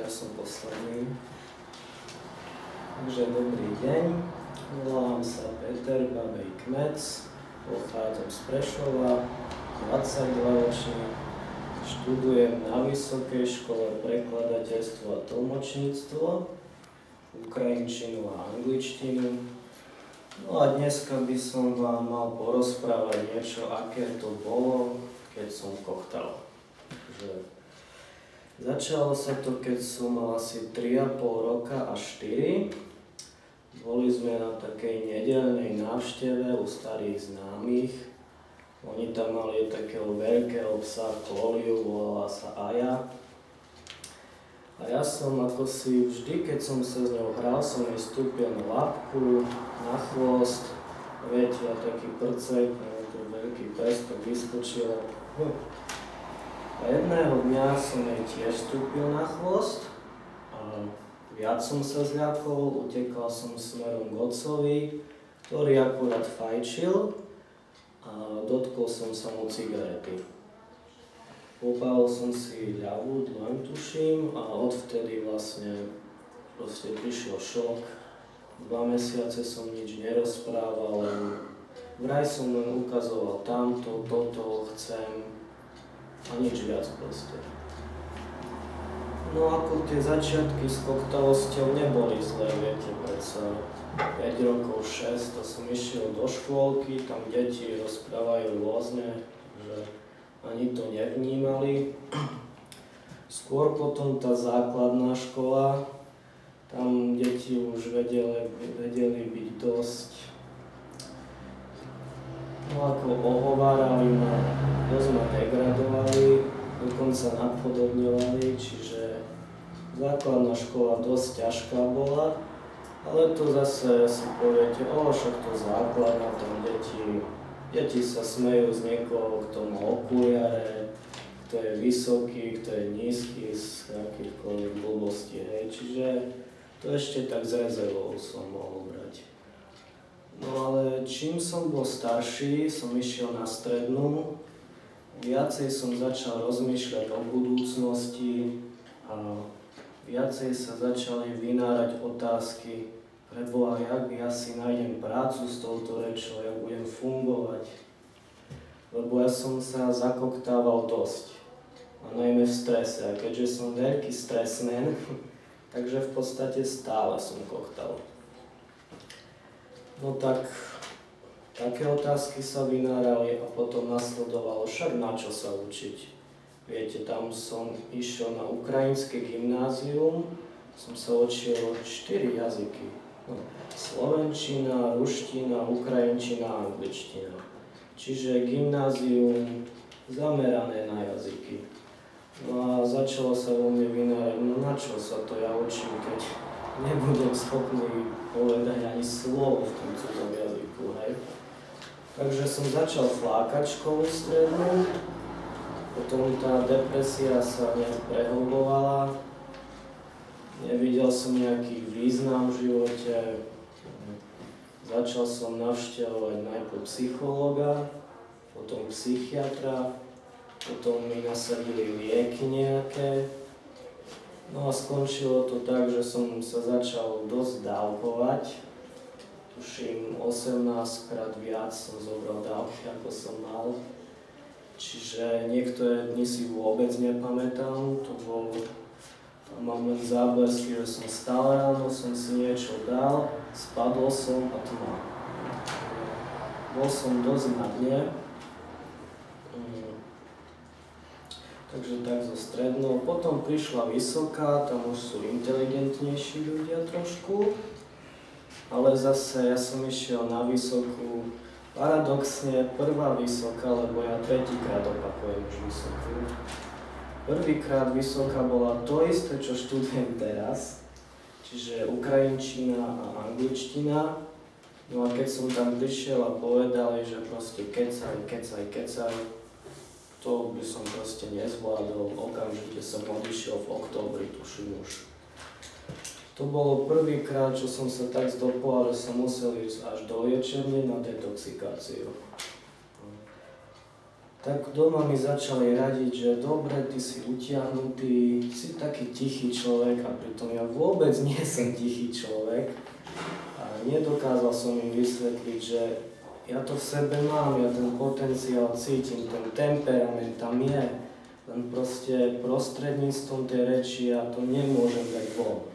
ja som posledný. Takže dobrý deň, volám sa Peter Babej Kmec, pochádzam z Prešova, 22-ročný, študujem na Vysokej škole prekladateľstvo a tlmočníctvo, ukrajinčinu a angličtinu. No a dneska by som vám mal porozprávať niečo, aké to bolo, keď som kochtal. Začalo sa to, keď som mal asi 3,5 roka až 4. Boli sme na takej nedeľnej návšteve u starých známych. Oni tam mali takého veľkého psa Koliu, volala sa Aja. A ja som ako si vždy, keď som sa s ňou hral, som jej stúpil na labku, na chvost. Viete, a taký prcek, ten veľký pes, tak vyskočil. A jedného dňa som jej tiež stúpil na chvost. A viac som sa zľakol, utekal som smerom k otcovi, ktorý akurát fajčil a dotkol som sa mu cigarety. Popálil som si ľavú dlaň, tuším, a odvtedy proste prišiel šok. 2 mesiace som nič nerozprával, len vraj som len ukazoval tamto, toto, chcem a nič viac proste. No ako tie začiatky s koktalosťou neboli zlé, viete, predsa 5 rokov, 6, to som išiel do škôlky, tam deti rozprávajú rôzne, že ani to nevnímali. Skôr potom tá základná škola, tam deti už vedeli byť dosť, no ako ohovárali ma, dosť ma degradovali, dokonca napodobňovali, čiže základná škola dosť ťažká bola, ale to zase si poviete, však to základná, tam deti sa smejú z niekoho, kto má okuliare, kto je vysoký, kto je nízky, z akýchkoľvek blbostí, hej, čiže to ešte tak z rezervou som mohol brať. No ale čím som bol starší, som išiel na strednú, viacej som začal rozmýšľať o budúcnosti a viacej sa začali vynárať otázky, preboha, jak ja si nájdem prácu s touto rečou, jak budem fungovať. Lebo ja som sa zakoktával dosť, a najmä v strese, a keďže som veľký stresmen, takže v podstate stále som koktal. No tak, také otázky sa vynárali a potom nasledovalo, však na čo sa učiť. Viete, tam som išiel na ukrajinské gymnázium, som sa učil 4 jazyky. Slovenčina, ruština, ukrajinčina a angličtina. Čiže gymnázium zamerané na jazyky. No a začalo sa vo mne vynárať, no na čo sa to ja učím, keď nebudem schopný povedať ani slovo v tom cudzom jazyku, hej. Takže som začal flákať školu strednú, potom tá depresia sa nejak prehlbovala, nevidel som nejaký význam v živote, začal som navštevovať najprv psychológa, potom psychiatra, potom mi nasadili lieky nejaké, no a skončilo to tak, že som sa začal dosť dávkovať, tuším 18-krát viac som zobral dávky, ako som mal. Čiže niektoré dni si vôbec nepamätám, mám len záblesky, že som stál ráno, som si niečo dal, spadol som a tma. Bol som dosť na dne, takže tak zo strednou. Potom prišla vysoká, tam už sú inteligentnejší ľudia trošku, ale zase ja som išiel na vysokú, paradoxne prvá vysoká, lebo ja 3-krát opakujem už vysokú. Prvýkrát vysoká bola to isté, čo študujem teraz, čiže ukrajinčina a angličtina. No a keď som tam prišiel a povedali, že proste kecaj, to by som proste nezvládol, okamžite som odišiel v októbri, tuším už. To bolo prvýkrát, čo som sa tak zdopol, že som musel ísť až do liečebne na detoxikáciu. tak doma mi začali radiť, že dobre, ty si utiahnutý, si taký tichý človek a pritom ja vôbec nie som tichý človek. A nedokázal som im vysvetliť, že ja to v sebe mám, ja ten potenciál cítim, ten temperament tam je, len proste prostredníctvom tej reči ja to nemôžem dať von.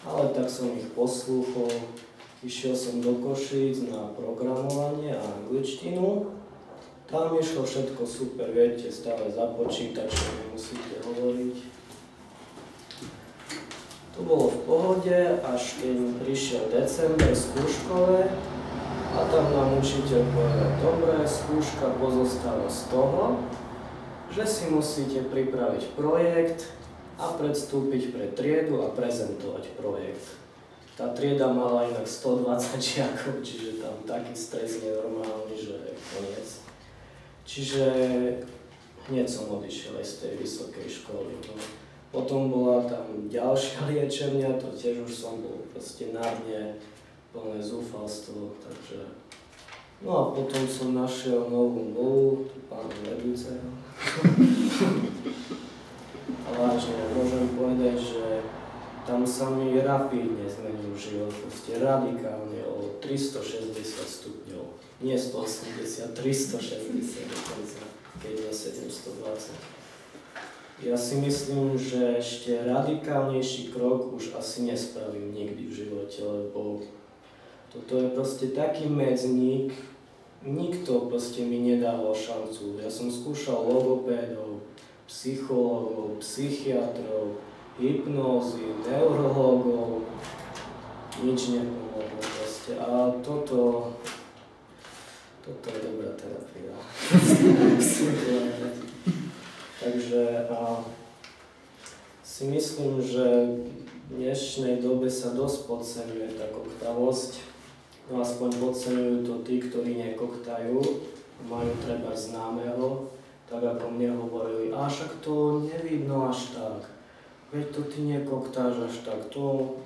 Ale tak som ich poslúchol, išiel som do Košíc na programovanie a angličtinu. Tam išlo všetko super, viete, stále za počítačom nemusíte hovoriť. To bolo v pohode, až keď prišiel december skúškové a tam nám učiteľ povedal, dobre, skúška pozostáva z toho, že si musíte pripraviť projekt a predstúpiť pred triedu a prezentovať projekt. Tá trieda mala inak 120 žiakov, čiže tam taký stres nenormálny, že je koniec. Čiže hneď som odišiel aj z tej vysokej školy. No. Potom bola tam ďalšia liečebňa, to tiež už som bol proste na dne, plné zúfalstvo, takže... No a potom som našiel novú mluvu, tu pána vedúceho. A vážne, môžem povedať, že tam sa mi rapidne zmenil život, proste radikálne o 360 stupňov. Nie 180, 360 dokonca, keď je 720. Ja si myslím, že ešte radikálnejší krok už asi nespravím nikdy v živote, lebo toto je proste taký medzník, nikto proste mi nedával šancu. Ja som skúšal logopédov, psychológov, psychiatrov, hypnózy, neurológov, nič nepomohlo proste. A toto je dobrá terapia. Takže si myslím, že v dnešnej dobe sa dosť podceňuje tá koktavosť. No aspoň podceňujú to tí, ktorí nekoktajú, majú treba známeho, tak ako mne hovorili, a však to nevidno až tak. Veď to ty nekoktáš až tak to,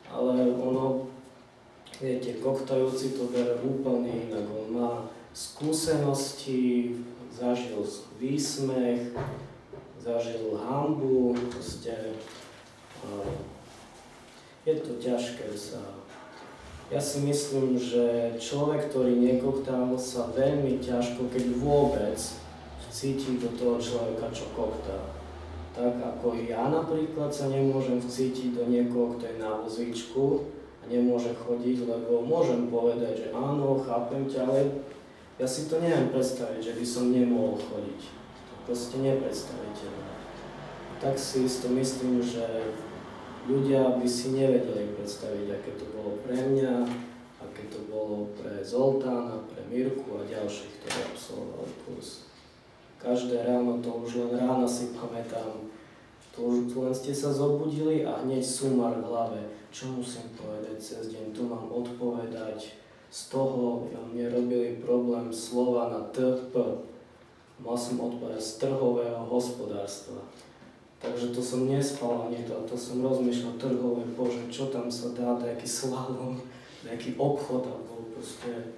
ale ono, viete, koktajúci to bere úplne inak. On má skúsenosti, zažil výsmech, zažil hanbu, proste je to ťažké sa. Ja si myslím, že človek, ktorý nekoktál, sa veľmi ťažko, keď vôbec, vcíti do toho človeka, čo koktá. Tak ako ja napríklad sa nemôžem vcítiť do niekoho, kto je na vozíčku a nemôže chodiť, lebo môžem povedať, že áno, chápem ťa, ale ja si to neviem predstaviť, že by som nemohol chodiť. To proste nepredstaviteľné. Tak si isto myslím, že ľudia by si nevedeli predstaviť, aké to bolo pre mňa, aké to bolo pre Zoltána, pre Mirku a ďalších, ktorí absolvovali kurz. Každé ráno, to už len ráno si pamätám, tu len ste sa zobudili a hneď sumár v hlave, čo musím povedať cez deň, tu mám odpovedať, z toho mne robili problém slova na TP, mal som odpovedať z trhového hospodárstva. Takže to som nespal ani to som rozmýšľal trhové, bože, čo tam sa dá, nejaký slalom, nejaký obchod a bol proste.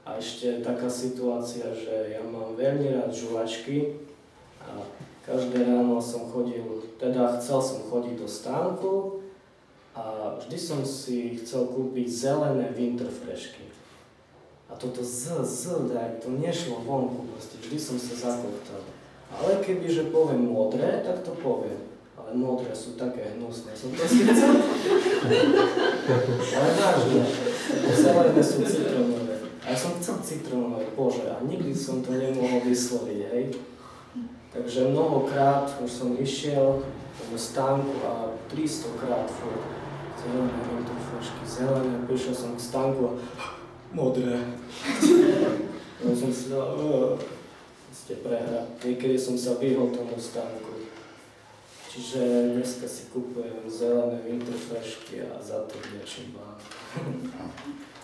A ešte taká situácia, že ja mám veľmi rád žuvačky a každé ráno som chodil, teda chcel som chodiť do stánku a vždy som si chcel kúpiť zelené winterfreshky. A toto to nešlo vonku, proste vždy som sa zakoktal. Ale kebyže poviem modré, tak to poviem. Ale modré sú také hnusné, som proste chcel. Ale vážne, zelené sú citrónové. A ja som chcel citrónové, bože, a nikdy som to nemohol vysloviť, hej. Takže mnohokrát už som išiel do stánku a 300 krát furt zelené winterfreshky, zelené, prišiel som k stánku a modré. Ja som si dal, ste prehra. Niekedy som sa vyhol tomu stánku. Čiže dneska si kúpujem zelené winterfreshky a za to vďačím vám.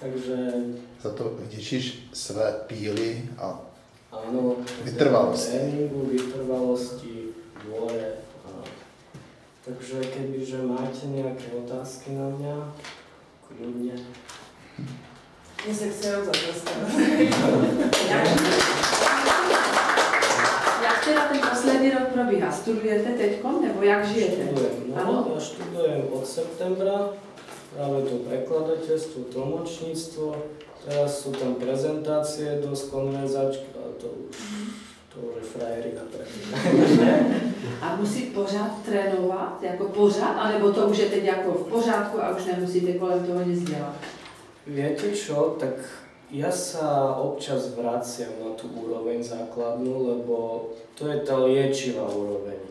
Takže... Za to vďačíš své píly a áno, vytrvalosti. Tréningu, vytrvalosti, vôle. Takže kebyže máte nejaké otázky na mňa, kľudne. Mne sa chce zatleskať. teda ten posledný rok probíhá? Studujete teďkom, nebo jak žijete? Študujem, Áno? ja študujem od septembra, práve to prekladateľstvo, tlmočníctvo, teraz sú tam prezentácie dosť konverzačky, ale to už je frajerina pre mňa. A musí pořád trénovat, jako pořád, anebo to už je teď jako v pořádku a už nemusíte kolem toho nic dělat? Viete čo, tak ja sa občas vraciam na tú úroveň základnú, lebo to je tá liečivá úroveň.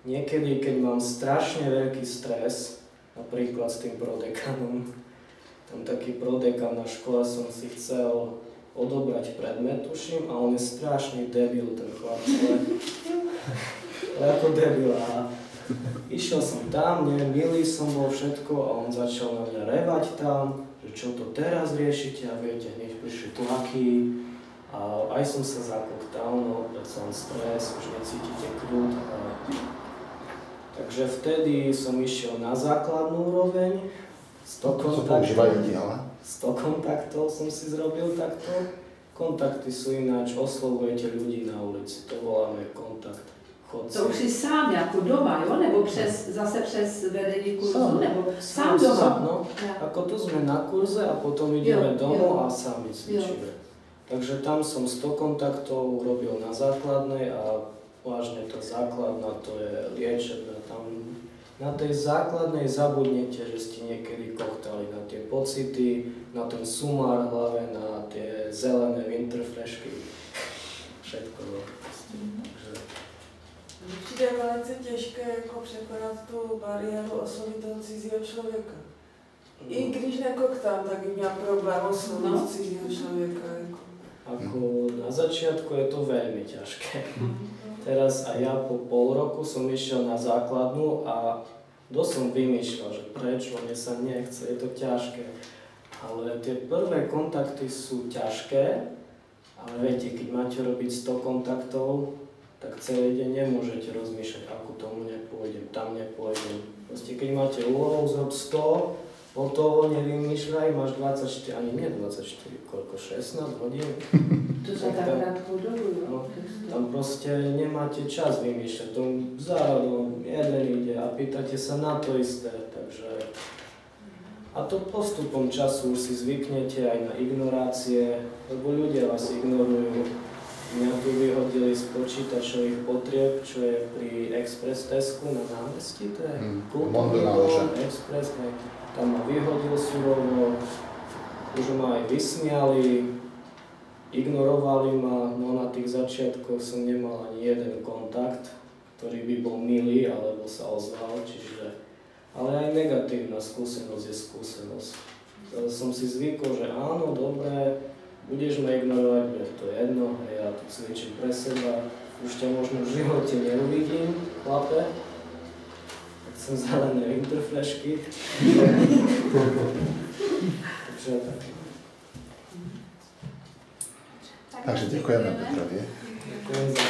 Niekedy, keď mám strašne veľký stres, napríklad s tým prodekanom, tam taký prodekan na škole som si chcel odobrať predmet, tuším, a on je strašný debil, ten chlap, ale ako debil. A išiel som tam, milý som bol všetko a on začal na mňa revať tam, že čo to teraz riešite a viete, hneď prišli tlaky a aj som sa zakoktal, no predsa len stres, už necítite kľud. Takže vtedy som išiel na základnú úroveň, 100 kontaktov som si zrobil takto. Kontakty sú ináč, oslovujete ľudí na ulici, to voláme kontakt. Chodci. To už si sám jako doma, jo? Nebo zase přes vedení kurzu, nebo sám doma? No, ako tu sme na kurze a potom ideme domov a sami cvičíme. Takže tam som 100 kontaktov urobil na základnej a vážne to základná, to je liečebná. Tam na tej základnej zabudnete, že ste niekedy kochtali na tie pocity, na ten sumár v hlave, na tie zelené winterflashky, všetko. Určitě je velice těžké jako překonat tu bariéru oslovit toho cizího člověka. I když nekoktám, tak mám problém oslovit cizího člověka. Ako na začiatku je to veľmi ťažké. Teraz a ja po pol roku som išiel na základnú a dosť som vymýšľal, že prečo, mne sa nechce, je to ťažké. Ale tie prvé kontakty sú ťažké, ale viete, keď máte robiť 100 kontaktov, tak celý deň nemôžete rozmýšľať, ako tomu nepôjdem, tam nepôjdem. Proste keď máte úlohu, zrob 100, hotovo, nevymýšľaj, máš 24, ani nie 24, koľko, 16 hodín. To za tak krátkou dobu, no, tam proste nemáte čas vymýšľať, to zároveň jeden ide a pýtate sa na to isté, takže... A to postupom času už si zvyknete aj na ignorácie, lebo ľudia vás ignorujú. Mňa tu vyhodili z počítačových potrieb, čo je pri Express Tesku na námestí, to je Kultúrny Express, tam ma vyhodil surovo, už ma aj vysmiali, ignorovali ma, no na tých začiatkoch som nemal ani jeden kontakt, ktorý by bol milý alebo sa ozval, čiže... Ale aj negatívna skúsenosť je skúsenosť. Som si zvykol, že áno, dobre, budeš ma ignorovať, bude to jedno, ja tu cvičím pre seba, už ťa možno v živote neuvidím, chlape. Tak som zelené winterflashky. Takže tak. Takže ďakujeme Petrovi. Ďakujem za